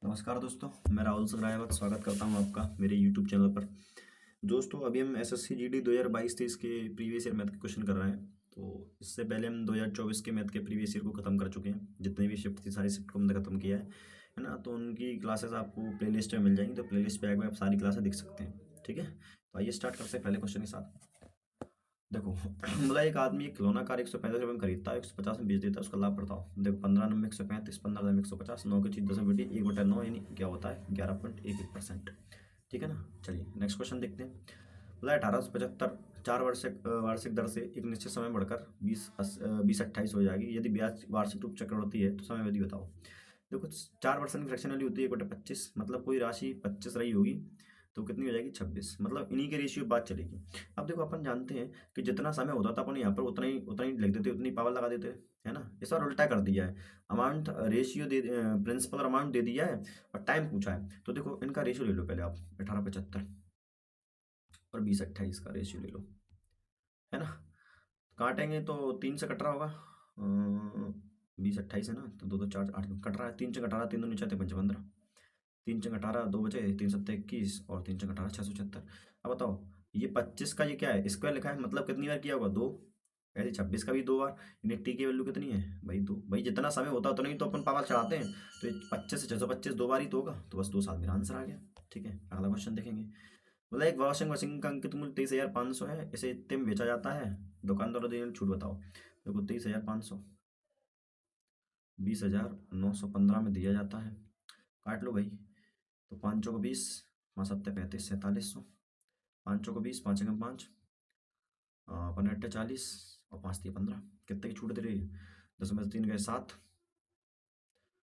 नमस्कार दोस्तों, मैं राहुल सगरायावत स्वागत करता हूं आपका मेरे YouTube चैनल पर। दोस्तों, अभी हम एसएससी जीडी 2022-23 के प्रीवियस ईयर मैथ के क्वेश्चन कर रहे हैं। तो इससे पहले हम 2024 के मैथ के प्रीवियस ईयर को ख़त्म कर चुके हैं। जितनी भी शिफ्ट थी सारी शिफ्ट को हमने ख़त्म किया है ना। तो उनकी क्लासेस आपको प्लेलिस्ट में मिल जाएंगी, तो प्लेलिस्ट पे आकर आप सारी क्लासेस देख सकते हैं। ठीक है, तो आइए स्टार्ट करते हैं पहले क्वेश्चन के साथ। देखो बोला एक आदमी एक खिलौना कार 135 रुपये में खरीदता है, 150 में बेच देता है, उसका लाभ बताओ। देखो 15 में 135, 15 में 150, 9 की चीज 10 में बेटी 1/9, यानी क्या होता है 11.11%। ठीक है ना। चलिए नेक्स्ट क्वेश्चन देखते हैं। बोला 1875 4 वार्षिक दर से एक निश्चित समय बढ़कर 2028 हो जाएगी। यदि ब्याज वार्षिक रूप चक्र होती है तो समय अवधि बताओ। देखो 4% की फ्रैक्शन वैल्यू होती है 1/25, मतलब कोई राशि 25 रही होगी तो कितनी हो जाएगी 26, मतलब इन्हीं के रेशियो बात चलेगी। अब देखो अपन जानते हैं कि जितना समय होता था अपन यहाँ पर उतना ही लिख देते, उतनी पावर लगा देते, है ना। इस बार उल्टा कर दिया है। अमाउंट रेशियो दे, प्रिंसिपल अमाउंट दे दिया है और टाइम पूछा है। तो देखो इनका रेशियो ले लो पहले आप, 1875 और 2028 का रेशियो ले लो, है ना। काटेंगे तो 3 से कट रहा होगा। 2028 है ना, तो 2 2 4 8 कट रहा है। 3 से 18, 3 2 9 5 15, 3 × 18 2 बचे, 3 7 21 और 3 × 18 676। अब बताओ ये 25 का ये क्या है, स्क्वायर लिखा है, मतलब कितनी बार किया होगा 2। ऐसे 26 का भी 2 बार, यानी टी की वैल्यू कितनी है भाई 2। भाई जितना समय होता तो नहीं तो अपन पावर चढ़ाते हैं। तो ये 25 से 625 2 बार ही तो होगा, तो बस 2 साल मेरा आंसर आ गया। ठीक है, अगला क्वेश्चन देखेंगे। बोला एक वॉशिंग मशीन का अंकित मूल्य 23,500 है, इसे इतने में बेचा जाता है, दुकानदार देने छूट बताओ। देखो 23,500 20,915 में दिया जाता है। काट लो भाई। तो 5 को 20, 5 7 35, 4700। 5 को 20, 5 × 5 15 40 और 5 3 15। कितने की छूट दे रही है? 10 में से 3 गए 7,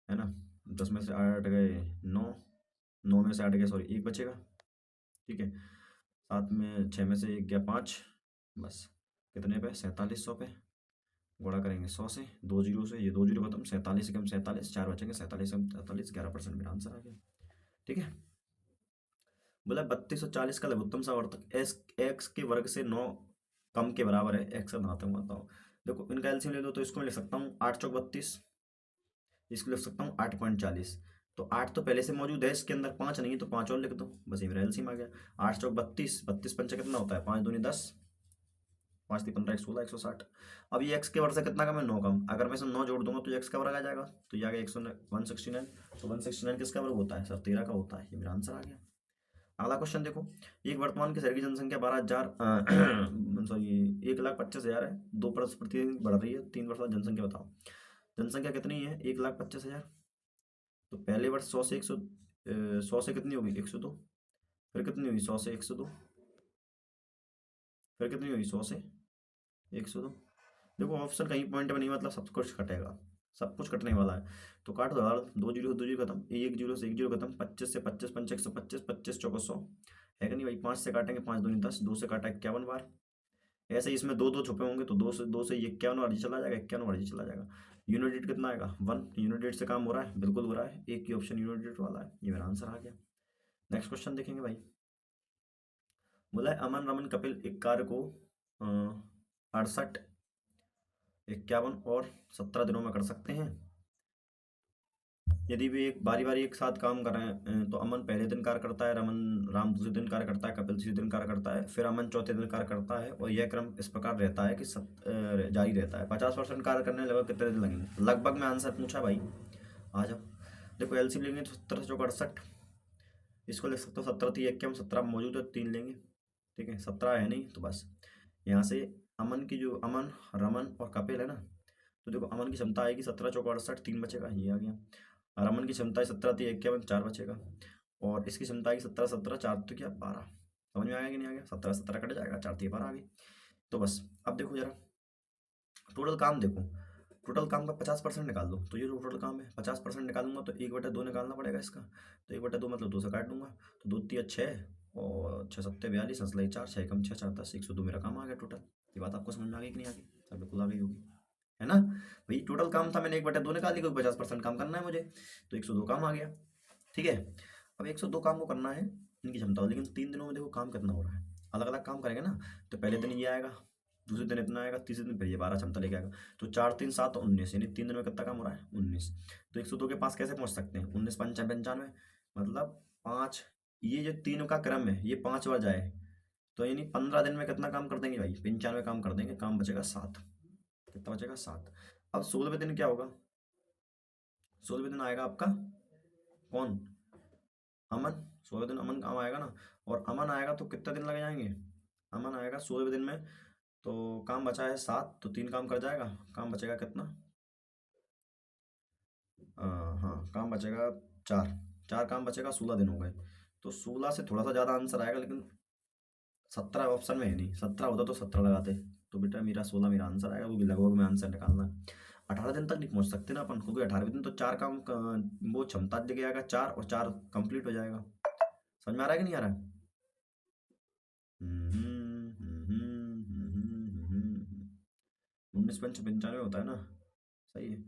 है ना। 10 में से 8 गए 9, 9 में से 8 गए सॉरी 1 बचेगा। ठीक है, 7 में 6 में से 1 गया 5, बस कितने पे 4700 पे। गुणा करेंगे 100 से, 2 जीरो से, ये 2 जीरो खत्म, 47 कम 47, 4 बचेंगे 47 कम 47, 11% मेरा आंसर आ गया। ठीक है। बोला 3240 का लघुत्तम सावर्तक एक्स के वर्ग से 9 कम के बराबर है। एक्स का धनात्मक बताओ। देखो इनका एलसीएम ले लो, तो इसको मैं लिख सकता हूँ 8 चौक 32, इसको लिख सकता हूँ 8.40। तो 8 तो पहले से मौजूद है इसके अंदर, 5 नहीं है तो 5 और लिख दो, बस ये मेरा एलसीएम आ गया। 8 चौक 32, 32 पंचा कितना होता है 5 दूनी 10, 5 3 15 16 160। अब ये एक्स के वर्ग से कितना कम है 9 कम, अगर मैं इसे 9 जोड़ दूंगा तो एक्स का वर्ग आ जाएगा। तो ये आ गया 169। तो 169 किसका वर्ग होता है सर 13 का होता है, ये मेरा आंसर आ गया। अगला क्वेश्चन देखो। एक वर्तमान के शहर की जनसंख्या 12,000 सॉरी 1,25,000 है। 2% प्रतिदिन बढ़ रही है, 3 वर्ष बाद जनसंख्या बताओ। जनसंख्या कितनी है 1,25,000। तो पहले वर्ष 100 से 100, 100 से कितनी होगी 102, फिर कितनी हुई 100 से 102, फिर कितनी हुई 100 से 102। देखो ऑप्शन कहीं पॉइंट में नहीं, मतलब सब कुछ कटेगा, सब कुछ कटने वाला है। तो काट दो यार, 2 जीरो 2 जीरो खत्म, 1 जीरो से 1 जीरो खत्म, 25 से 25 पंचा 125, 25 चौको 100 है कि नहीं भाई। 5 से काटेंगे 5 दूनी 10, 2 से काटा 51 बार। ऐसे ही इसमें 2 2 छुपे होंगे, तो 2 से ये 51 बार चला जाएगा, 51 बार चला जाएगा। यूनिट डेट कितना आएगा 1। यूनिट डेट से काम हो रहा है, बिल्कुल हो रहा है, एक ही ऑप्शन यूनिट डेट वाला है, ये मेरा आंसर आ गया। नेक्स्ट क्वेश्चन देखेंगे भाई। बोला है अमन रमन कपिल एक कार्य को 68 51 और 17 दिनों में कर सकते हैं। यदि वे एक बारी बारी एक साथ काम कर रहे हैं तो अमन पहले दिन कार्य करता है, राम दूसरे दिन कार्य करता है, कपिल तीसरे दिन कार्य करता है, फिर अमन चौथे दिन कार्य करता है, और यह क्रम इस प्रकार रहता है कि जारी रहता है। 50% कार्य करने में लगभग कितने दिन लगेंगे। लगभग में आंसर पूछा भाई, आ जाओ। देखो एलसीएम लेंगे तो 17 से 68, इसको लिख सकते हो 17 थी 1 17 मौजूद है 3 लेंगे। ठीक है, 17 है नहीं तो बस यहाँ से अमन की जो अमन रमन और कपिल है ना, तो देखो अमन की क्षमता आएगी 17 चौक 68, 3 बचेगा, ये आ गया। और अमन की क्षमता है 17 थी 51, 4 बचेगा। और इसकी क्षमता आएगी 17 17, 4 तो क्या 12। समझ में आ गया कि नहीं आ गया। 17 17 कट जाएगा, 4 थी 12 आ गई। तो बस अब देखो जरा टोटल काम देखो। टोटल काम का 50% निकाल दो, तो ये जो टोटल काम है 50% निकालूंगा तो 1/2 निकालना पड़ेगा इसका। तो 1/2 मतलब 2 से काट दूंगा, तो 2 तिया 6 और 6 7 42, असलाई 4, 6 कम 6 4 10, 102 मेरा काम आ गया टोटल। ये बात आपको समझ में आ गई कि नहीं आ गई सर, बिल्कुल आ गई होगी, है ना। भाई टोटल काम था, मैंने 1/2 निकाल ली क्योंकि 50% काम करना है मुझे, तो 102 काम आ गया। ठीक है, अब 102 काम को करना है इनकी क्षमता, लेकिन 3 दिनों में देखो काम कितना हो रहा है। अलग अलग काम करेंगे ना, तो पहले दिन ये आएगा, दूसरे दिन इतना आएगा, तीसरे दिन फिर ये 12 क्षमता लेके आएगा। तो 4 3 7 19, यानी 3 दिन में कितना काम हो रहा है 19। तो 102 के पास कैसे पहुंच सकते हैं, 19 पंचा 95, मतलब 5, ये जो तीनों का क्रम है ये 5 बार जाए, तो यानी 15 दिन में कितना काम कर देंगे भाई, 95 काम कर देंगे, काम बचेगा 7। कितना बचेगा 7। अब 16वें दिन क्या होगा, 16वें दिन आएगा आपका कौन, अमन। 16वें दिन अमन काम आएगा ना, और अमन आएगा तो कितने दिन लग जाएंगे, अमन आएगा 16वें दिन में, तो काम बचा है 7, तो 3 काम कर जाएगा, काम बचेगा कितना, हाँ काम बचेगा 4, 4 काम बचेगा, 16 दिन हो गए। तो 16 से थोड़ा सा ज़्यादा आंसर आएगा, लेकिन 17 ऑप्शन में है नहीं, 17 होता तो 17 लगाते। तो बेटा मेरा 16 मेरा आंसर आएगा, वो भी लगभग में आंसर निकालना है। 18 दिन तक नहीं पहुंच सकते ना अपन, क्योंकि 18वें दिन तो 4 काम वो क्षमता दे आएगा 4, और 4 कंप्लीट हो जाएगा। समझ में आ रहा है कि नहीं आ रहा है। 19 पंच 95 होता है ना, सही है,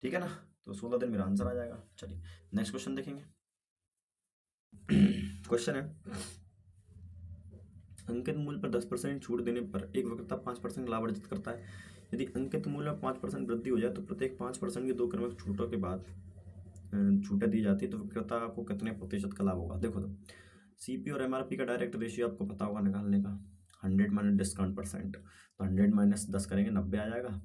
ठीक है ना। तो 16 दिन मेरा आंसर आ जाएगा। चलिए नेक्स्ट क्वेश्चन देखेंगे। क्वेश्चन है, अंकित मूल्य पर 10% छूट देने पर एक विक्रेता 5% लाभ अर्जित करता है। यदि अंकित मूल्य में 5% वृद्धि हो जाए तो प्रत्येक 5% की 2 क्रमिक छूटों के बाद छूटें दी जाती है, तो विक्रेता को कितने प्रतिशत का लाभ होगा। देखो तो सीपी और एमआरपी का डायरेक्ट रेशियो आपको पता होगा निकालने का, 100 माइनस डिस्काउंट परसेंट, तो 100 माइनस 10 करेंगे 90 आ जाएगा,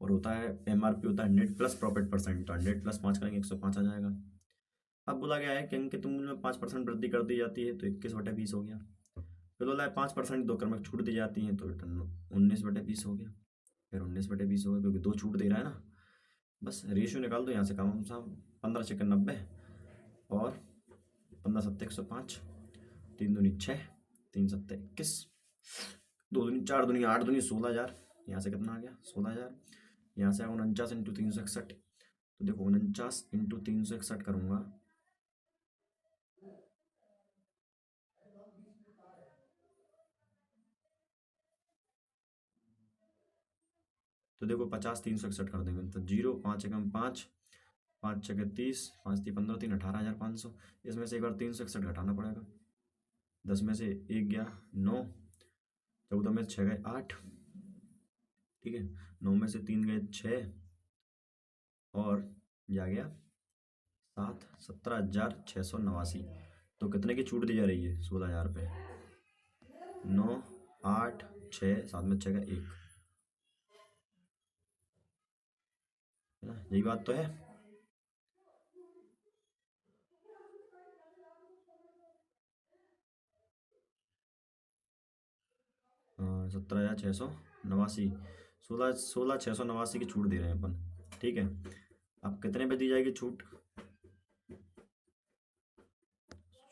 और होता है एमआरपी होता है 100 प्लस प्रॉफिट परसेंट, तो 100 प्लस 5 करेंगे 105 आ जाएगा। अब बोला गया है कि अंकित मूल्य में 5% वृद्धि कर दी जाती है, तो 21/20 हो गया। फिर बोला है 5% 2 क्रमिक छूट दी जाती है, तो रिटर्न 19/20 हो गया। फिर 19/20 हो गया, क्योंकि 2 छूट दे रहा है ना। बस रेशियो निकाल दो यहाँ से, कम साम 15 छक्के 90, और 15 सत्ते 105, 3 दूनी 6, 3 सत्ते 21, 2 दूनी 4 दूनी 8 दूनी 16,000। यहाँ से कितना आ गया 16,000, यहाँ से 49 इंटू 361, तो देखो 49 इंटू 361 करूँगा, तो देखो 50 361 कर देंगे, तो 0 5 एकम 5, 5 छः 30, 5 3 15, 3 18,500। इसमें से एक बार 361 घटाना पड़ेगा, 10 में से 1 गया 9, 14 में 6 गए 8, ठीक है, 9 में से 3 गए 6, और जा गया 7, 17,689। तो कितने की छूट दी जा रही है 16,000 पे, 9 8 6 7 में 6 का 1, है ना, यही बात तो है। हाँ 17,689, 16,689 की छूट दे रहे हैं अपन, ठीक है। अब कितने पे दी जाएगी छूट,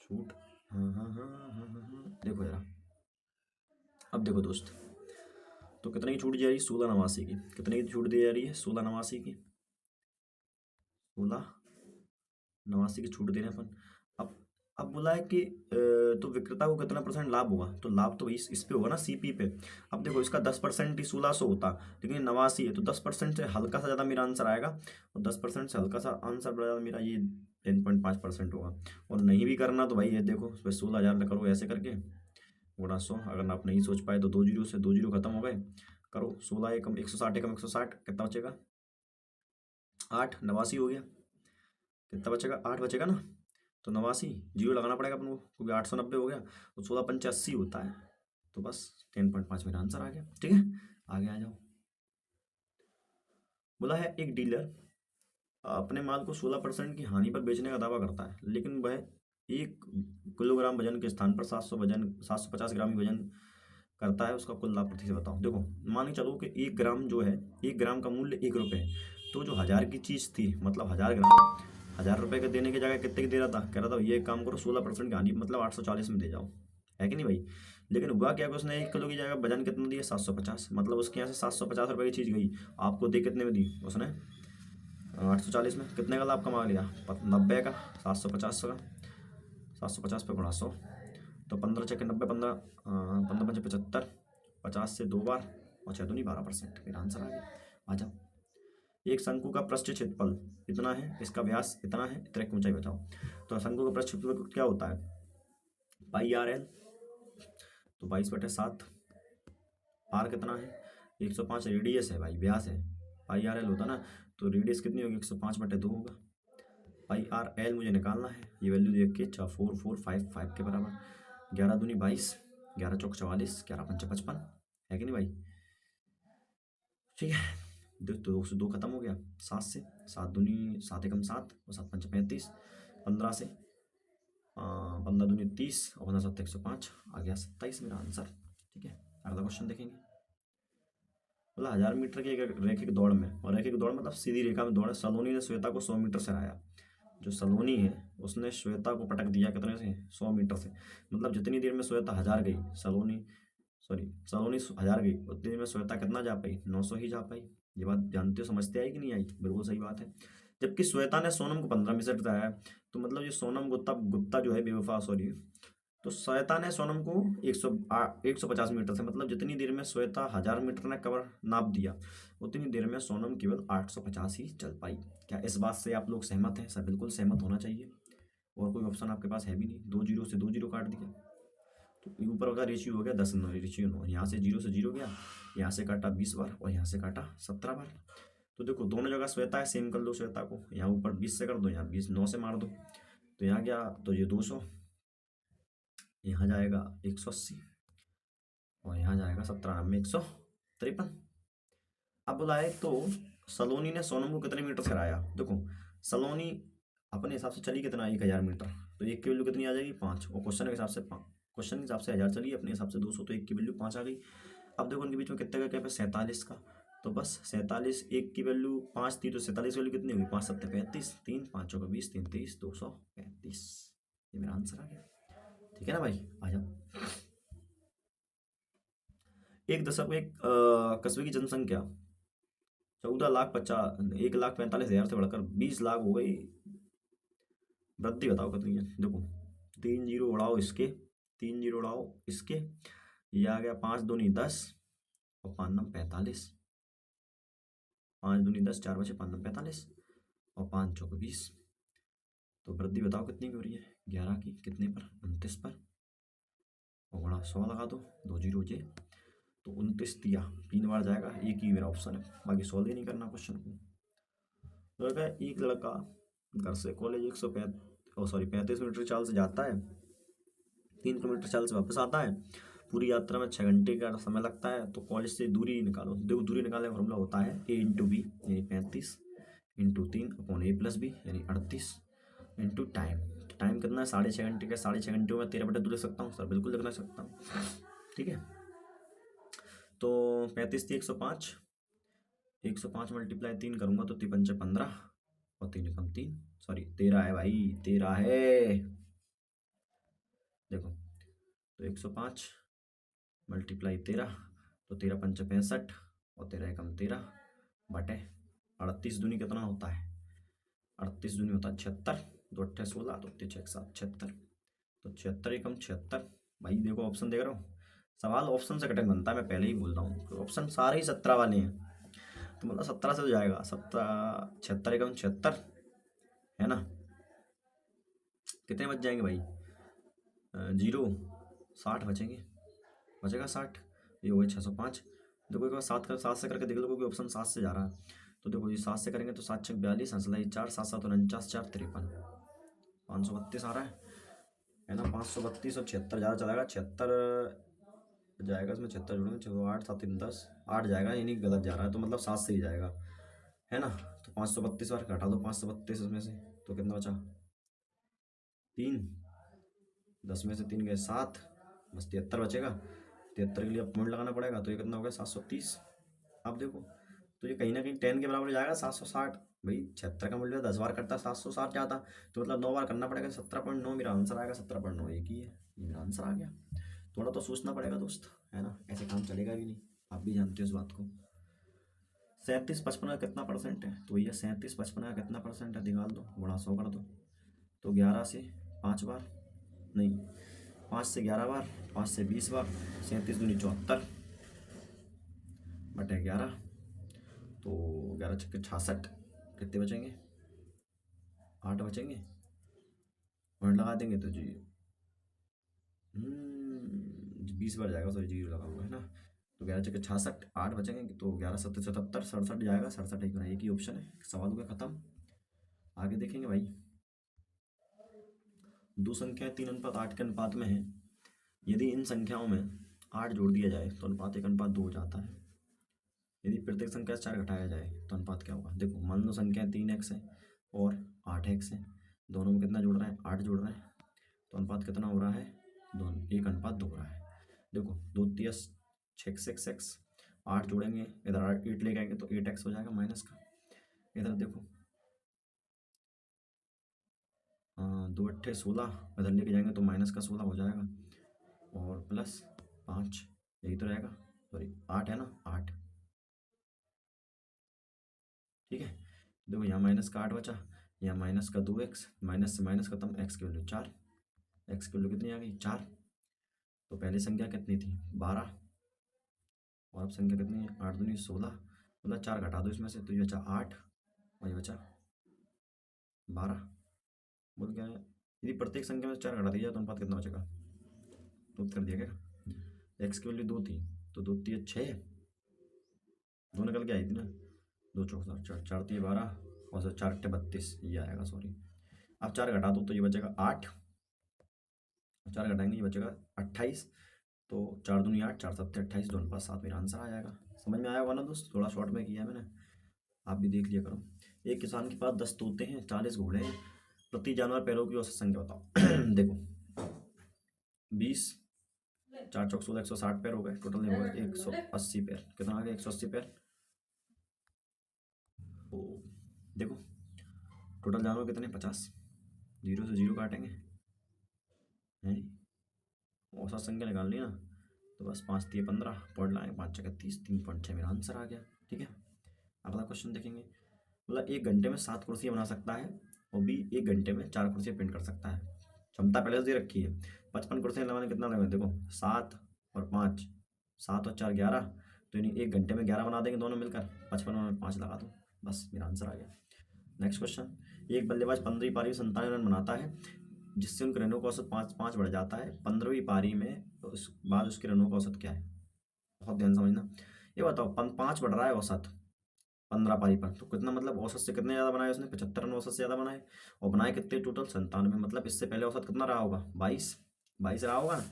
छूट, हाँ हाँ हाँ हाँ हाँ हाँ, देखो जरा, अब देखो दोस्त, तो कितने की छूट दी जा रही है 16,89 की, कितने की छूट दी जा रही है 16,89 की, 16,89 की छूट दे रहे हैं अपन। अब बोला है कि तो विक्रेता को कितना परसेंट लाभ होगा, तो लाभ तो इस पे होगा ना, सीपी पे। अब देखो इसका 10% ही 1600 होता, लेकिन 89 है, तो 10% से हल्का सा ज़्यादा मेरा आंसर आएगा, और 10% से हल्का सा आंसर बढ़ा मेरा ये 10.5% होगा। और नहीं भी करना तो भाई ये देखो 16,000 करो ऐसे करके गुणा 100, अगर आप नहीं सोच पाए तो 2 जीरो से 2 जीरो खत्म हो गए, करो 16 एकम 160 एकम 160, कितना बचेगा 8, 89 हो गया, कितना बचेगा 8 बचेगा ना, तो 89 जीरो लगाना पड़ेगा अपन को, क्योंकि 890 हो गया, तो 16 पंचे 80 होता है, तो बस 10.5 मेरा आंसर आ गया, ठीक है। आगे आ जाओ। बोला है एक डीलर अपने माल को 16% की हानि पर बेचने का दावा करता है, लेकिन वह 1 किलोग्राम वजन के स्थान पर 750 ग्राम ही वजन करता है, उसका कुल लाभ प्रतिशत बताओ। देखो मान के चलो कि 1 ग्राम जो है, 1 ग्राम का मूल्य 1 रुपये है, तो जो 1000 की चीज़ थी, मतलब 1000 ग्राम, 1000 रुपये के देने की जगह कितने की दे रहा था, कह रहा था ये काम करो 16% की हानि, मतलब 840 में दे जाओ, है कि नहीं भाई। लेकिन हुआ क्या कि उसने 1 किलो की जगह वजन कितना दिया 750, मतलब उसके यहाँ से 750 रुपये की चीज़ गई, आपको दे कितने में दी उसने 840 में, कितने का लाभ कमा लिया 90 का, 750 का, 750 पे गुणा 100, तो 15 छक्के 90, 15 15 पंचे 75, 50 से 2 बार, और 6 दूनी 12%, मेरा आंसर आ गया। आ जाओ। एक शंकु का पृष्ठ क्षेत्रफल इतना है, इसका व्यास इतना है, इतना की ऊंचाई बताओ। तो शंकु का पृष्ठ क्षेत्रफल क्या होता है, पाई आर एल, तो 22/7, आर कितना है 105 रेडियस है भाई, व्यास है। पाई आर एल होता ना, तो रेडियस कितनी होगी, 105/2 होगा। पाई आर एल मुझे निकालना है, ये वैल्यू देख के 4455 के बराबर। 11 दूनी 22, 11 चौक 44, 11 पंचा 55, है कि नहीं भाई? ठीक है, दो से दो खत्म हो गया, 7 से, 7 दूनी 7 एकम 7 और 7 पंचा 35, 15 से 15 दूनी 30 और 15 7 105, आ गया 27 मेरा आंसर। ठीक है, अगला क्वेश्चन देखेंगे। मतलब 1000 मीटर की एक रैखिक दौड़ में, और रैखिक दौड़ मतलब सीधी रेखा में दौड़ है, सलोनी ने श्वेता को 100 मीटर से हराया। जो सलोनी है उसने श्वेता को पटक दिया कितने से, 100 मीटर से। मतलब जितनी देर में श्वेता 1000 गई, सलोनी 1000 गई, उतनी देर में श्वेता कितना जा पाई, 900 ही जा पाई। ये बात जानते हो, समझते आई कि नहीं आई? बिल्कुल सही बात है। जबकि श्वेता ने सोनम को 15 मिनट बताया, तो मतलब ये सोनम गुप्ता गुप्ता जो है बेवफा, सॉरी, तो श्वेता ने सोनम को 150 मीटर से, मतलब जितनी देर में श्वेता 1000 मीटर ने कवर नाप दिया, उतनी देर में सोनम केवल 850 ही चल पाई। क्या इस बात से आप लोग सहमत हैं? सर बिल्कुल सहमत होना चाहिए। और कोई ऑप्शन आपके पास है भी नहीं, 2 जीरो से 2 जीरो काट दिया, तो ऊपर का रेशियो हो गया 10 9, रेशियो 9, यहाँ से 0 से 0 गया, यहाँ से काटा 20 बार और यहाँ से काटा 17 बार। तो देखो दोनों जगह श्वेता है, सेम कर लो श्वेता को, यहाँ ऊपर 20 से कर दो, यहाँ 20 9 से मार दो, तो यहाँ गया तो ये 200, यहाँ जाएगा 180 और यहाँ जाएगा 17 153। अब बुलाए तो सलोनी ने सोनम को कितने मीटर से हराया। देखो सलोनी अपने हिसाब से चली कितना, 1000 मीटर, तो एक की वैल्यू कितनी आ जाएगी, 5, और क्वेश्चन के हिसाब से 5, क्वेश्चन के हिसाब से 1000 चली, अपने हिसाब से 200, तो एक की वैल्यू 5 आ गई। अब देखो उनके बीच में कितने का गैप है, 47 का, तो बस 47, एक की वैल्यू 5 थी, तो 47 वैल्यू कितनी होगी, 5 7 35, 3 5 चौका 20, 3 30, 235। ये मेरा आंसर आ गया। ठीक है ना भाई, आ जाओ। एक कस्बे की जनसंख्या 1,45,000 से बढ़कर 20 लाख हो गई, वृद्धि बताओ कितनी है। देखो 3 जीरो उड़ाओ इसके, 3 जीरो उड़ाओ इसके, ये आ गया 5 दूनी 10 और 5 नम 45, 5 दूनी 10, 4 बचे 5 नम 45 और 5 चौक 20, तो वृद्धि बताओ कितनी की हो रही है, 11 की, कितने पर, 29 पर, और बड़ा 100 लगा दो, 2 जीरो जे, तो 29 दिया, 3 बार जाएगा, एक ही मेरा ऑप्शन है, बाकी सॉल्व ही नहीं करना क्वेश्चन को। तो लगा एक लड़का घर से कॉलेज 35 मीटर चाल से जाता है, 3 किलोमीटर चाल से वापस आता है, पूरी यात्रा में 6 घंटे का समय लगता है। तो कॉलेज से दूरी निकालो, देखो दूरी निकालने का फॉर्मूला होता है a इंटू बी यानी 35 इंटू 3/a+b यानी 38 इंटू टाइम। टाइम कितना है, 6.5 घंटे का, 6.5 घंटे में 13/2 लिख सकता हूँ सर, बिल्कुल लिखना सकता हूँ। ठीक है, तो 35 थी 105, 105 मल्टीप्लाई 3 करूँगा तो 3×5 = 15 और 3 कम 3, सॉरी 13 है भाई, 13 है। देखो तो 105 मल्टीप्लाई 13, तो 13×5 = 65 और 13 एकम 13 बटे 38 दूनी कितना होता है, 38 दूनी होता है 76, 2 8 16, तो 3 6 7 76, तो 76 एकम 76। भाई देखो ऑप्शन देख रहा हूँ, सवाल ऑप्शन से कठिन बनता है, मैं पहले ही बोल रहा हूँ, ऑप्शन सारे ही 17 वाले हैं, तो मतलब 17 से हो जाएगा, 17 76 एकम 76 है ना। कितने बच जाएंगे भाई, 0 60 बचेंगे, बचेगा 60, ये हो गए 605। देखो एक बार 7 से करके देख लो, क्योंकि ऑप्शन 7 से जा रहा है। तो देखो ये 7 से करेंगे तो 7 6 42, हंसलाई 4, 7 7 49, 4 53, 532 आ रहा है ना। 532 और 76 ज़्यादा चलाएगा, 76 जाएगा, इसमें 76 जोड़ेंगे, 6 8 7 3 10, 8 जाएगा, यानी गलत जा रहा है, तो मतलब 7 से ही जाएगा, है ना। तो 532 बार घटा दो, 532 इसमें से, तो कितना बचा, 3, 10 में से 3 गए 7, बस 73 बचेगा। 73 के लिए अब पॉइंट लगाना पड़ेगा, तो ये कितना हो गया 730। अब देखो तो ये कहीं ना कहीं 10 के बराबर जाएगा, 760। भाई 76 का मूल्य 10 बार करता, 760 जाता, तो मतलब 9 बार करना पड़ेगा, 17.9 मेरा आंसर आएगा, 17.9 एक ही है, ये मेरा आंसर आ गया। थोड़ा तो सोचना पड़ेगा दोस्त, है ना, ऐसे काम चलेगा भी नहीं, आप भी जानते हो इस बात को। 37 55 का कितना परसेंट है, तो ये 37 55 का कितना परसेंट है, निकाल दो, गुणा 100 कर दो, तो 11 से 5 बार, नहीं 5 से 11 बार, 5 से 20 बार, 37 दूनी 74 बटे 11, तो 11 छक्के 66, कितने बचेंगे, 8 बचेंगे, पॉइंट लगा देंगे तो जी 20 बार जाएगा, सॉरी जीरो लगाऊंगा, है ना। तो 11×6 = 66, 8 बचेंगे तो 11×7 = 77, 67 जाएगा, 67 एक ही ऑप्शन है। सवाल हो गया खत्म। आगे देखेंगे भाई, दो संख्याएं 3:8 के अनुपात में हैं। यदि इन संख्याओं में 8 जोड़ दिया जाए तो अनुपात 1:2 हो जाता है। यदि प्रत्येक संख्या से 4 घटाया जाए तो अनुपात क्या होगा? देखो, मान लो संख्या 3x है और 8x है, दोनों में कितना जोड़ रहे हैं? 8 जोड़ रहे हैं, तो अनुपात कितना हो रहा है? दोनों 1:2 हो रहा है। देखो, 2 तिया 6x, 8 जोड़ेंगे, इधर 8 लेके आएंगे तो 8x हो जाएगा माइनस का। इधर देखो, 2 8 16, इधर लेके जाएंगे तो माइनस का 16 हो जाएगा, और प्लस 5, यही तो रहेगा। सॉरी, 8 है ना, 8। ठीक है, देखो यहाँ माइनस का 8 बचा, यहाँ माइनस का 2x, माइनस से माइनस खत्म, x की वैल्यू 4, x की वैल्यू कितनी आ गई? 4। तो पहली संख्या कितनी थी? 12, और अब संख्या कितनी है? 8 दूनी 16, मतलब 4 घटा दो इसमें से तो ये बचा 8 और ये बचा 12। बोल क्या है? यदि प्रत्येक संख्या में 4 घटा दिया जाए तो अनुपात कितना बचेगा? तो कर दिया क्या? x की वैल्यू 2 थी तो 2 तिया 6, 2 निकल के आई थी ना, 2 चौक 4, 4 तिया 12, और 4 अट्ठे 32, ये आएगा सॉरी। अब 4 घटा दो तो ये बचेगा 8, 4 घटाएंगे ये बचेगा 28, तो 4 दूनी 8, 4 सत्ते 28, दोनों पास 7 मेरा आंसर आ जाएगा। समझ में आया होगा ना दोस्त? थोड़ा शॉर्ट में किया है मैंने, आप भी देख लिया करो। एक किसान के पास 10 तोते हैं, 40 घोड़े हैं, प्रति जानवर पैरों की औसत संख्या बताओ। देखो, 20, 4 चौक 16, 160 पैर हो गए, टोटल नहीं होगा 180 पैर। कितना आ गया? 180 पैर। तो देखो, टोटल जानवर कितने? 50, जीरो से जीरो काटेंगे हैं, औसत संख्या निकालनी है ना, तो बस 5 तिया 15, पॉइंट लाएंगे, 5 चौके 30, 3.6 मेरा आंसर आ गया। ठीक है, अगला क्वेश्चन देखेंगे। मतलब 1 घंटे में 7 कुर्सियाँ बना सकता है, और भी 1 घंटे में 4 कुर्सियाँ प्रिंट कर सकता है। क्षमता पहले से दे रखी है। 55 कुर्सियाँ लगाने कितना लगेगा? देखो, 7 और 5, 7 और 4 11, तो यानी 1 घंटे में 11 बना देंगे दोनों मिलकर। 55 और 5 लगा दो, बस मेरा आंसर आ गया। नेक्स्ट क्वेश्चन, एक बल्लेबाज 15वीं पारी में 97 रन बनाता है, जिससे उनके रनों का औसत 5 बढ़ जाता है। 15वीं पारी में उस बाद उसके रनों का औसत क्या है? बहुत ध्यान समझना। ये बताओ, 5 बढ़ रहा है औसत 15 पारी पर, तो कितना मतलब औसत से कितने ज़्यादा बनाए उसने? 75 रन औसत से ज़्यादा बनाए। और बनाए कितने टोटल? 97। मतलब इससे पहले औसत कितना रहा होगा? 22, 22 रहा होगा ना।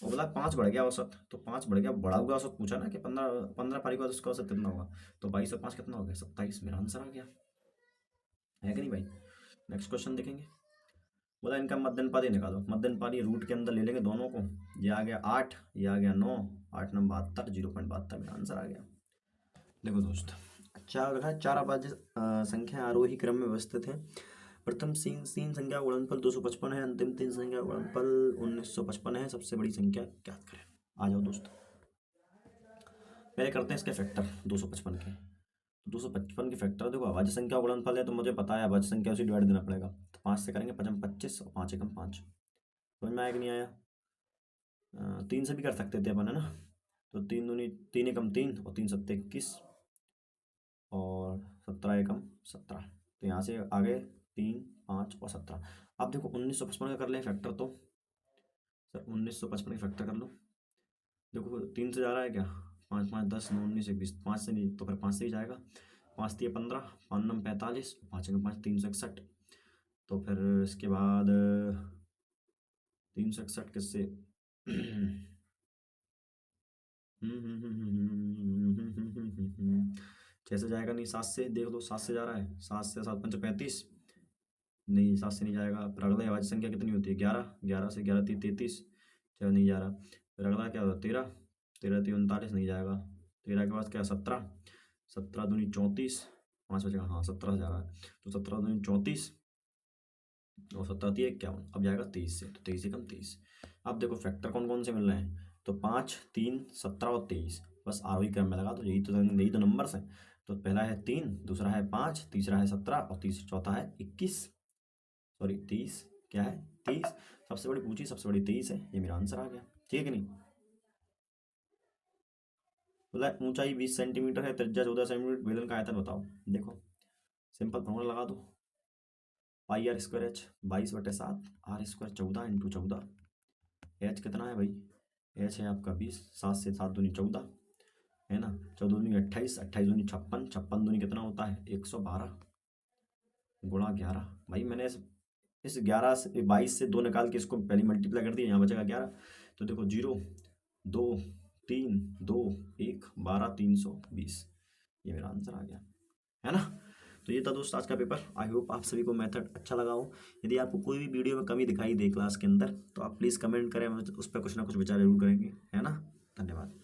और बोला 5 बढ़ गया औसत, तो 5 बढ़ गया, बढ़ा हुआ औसत पूछा ना कि 15 पारी के बाद उसका औसत कितना होगा, तो 22 और 5 कितना हो गया? 27, मेरा आंसर आ गया। है कि नहीं भाई? नेक्स्ट क्वेश्चन देखेंगे। बोला इनका मध्य अनुपात ही निकालो। मध्य अनुपात ये रूट के अंदर ले लेंगे दोनों को, ये आ गया 8, ये आ गया 9, 8 9 72, 0.72 मेरा आंसर आ गया। देखो दोस्त, चार अभाज्य संख्या आरोही क्रम में व्यवस्थित है। प्रथम तीन संख्या का गुणनफल 255 है, अंतिम 3 संख्या का गुणनफल 1955 है। सबसे बड़ी संख्या ज्ञात करें। आ जाओ दोस्त, पहले करते हैं इसके फैक्टर 255 के। 255 के फैक्टर देखो, अभाज्य संख्या का गुणनफल है तो मुझे पता है अभाज्य संख्या उसे डिवाइड देना पड़ेगा, तो 5 से करेंगे, 5 25 और 5 एकम 5। समझ में आया कि नहीं आया? 3 से भी कर सकते थे अपन, है ना। तो 3 दूनी 3 एकम 3 और 3 सत्ते 21 और 17 एकम 17, तो यहाँ से आगे 3 5 और 17। अब देखो 1955 का कर ले फैक्टर, तो सर 1955 का फैक्टर कर लो। देखो 3 से जा रहा है क्या? 5 5 10 9 19 21, 5 से नहीं तो फिर 5 से ही जाएगा। 5 तिया 15, 5 9 45, 5 एकम 5 361। तो फिर इसके बाद 361 किससे? छः से जाएगा नहीं, 7 से देख लो, 7 से जा रहा है, 7 से 7 5 35, नहीं 7 से नहीं जाएगा। फिर अगला अभाज्य संख्या कितनी होती है? 11, 11 से 11 3 33, चलो नहीं जा रहा। फिर अगला क्या होता है? 13, 13 3 39, नहीं जाएगा। 13 के बाद क्या? 17, 17 दूनी 34, 5 बचेगा, हाँ 17 से जा रहा है, तो 17 दूनी 34 और 17 तिया 51, अब जाएगा 23 से, तो 23 एकम 23। अब देखो फैक्टर कौन कौन से मिल रहे हैं, तो 5 3 17 और 23, बस आरोही क्रम में लगा, तो यही तो नंबर्स हैं। तो पहला है 3, दूसरा है 5, तीसरा है 17 और तीसरा चौथा है 21, सॉरी 30, क्या है? 30। सबसे बड़ी पूछी, सबसे बड़ी 23 है, ये मेरा आंसर आ गया। ठीक है कि नहीं? बोला ऊंचाई 20 सेंटीमीटर है, त्रिज्या 14 सेंटीमीटर, बेलन का आयतन बताओ। देखो सिंपल फॉर्मूला लगा दो, pi r square h 22/7, r square 14 into 14। H कितना है भाई? एच है आपका 20, 7 से 7 दूनी 14, है ना। 14 दूनी 28, 28 दूनी 56, 56 दूनी कितना होता है 112 गुणा 11। भाई मैंने इस 11 से 22 से 2 निकाल के इसको पहले मल्टीप्लाई कर दिया, यहाँ बचेगा 11। तो देखो 0 2 3 2 1 12 320, ये मेरा आंसर आ गया, है ना। तो ये था दोस्त आज का पेपर। आई होप आप सभी को मेथड अच्छा लगा हो। यदि आपको कोई भी वीडियो में कमी दिखाई दे क्लास के अंदर तो आप प्लीज़ कमेंट करें, हम उस पर कुछ ना कुछ विचार जरूर करेंगे, है ना। धन्यवाद।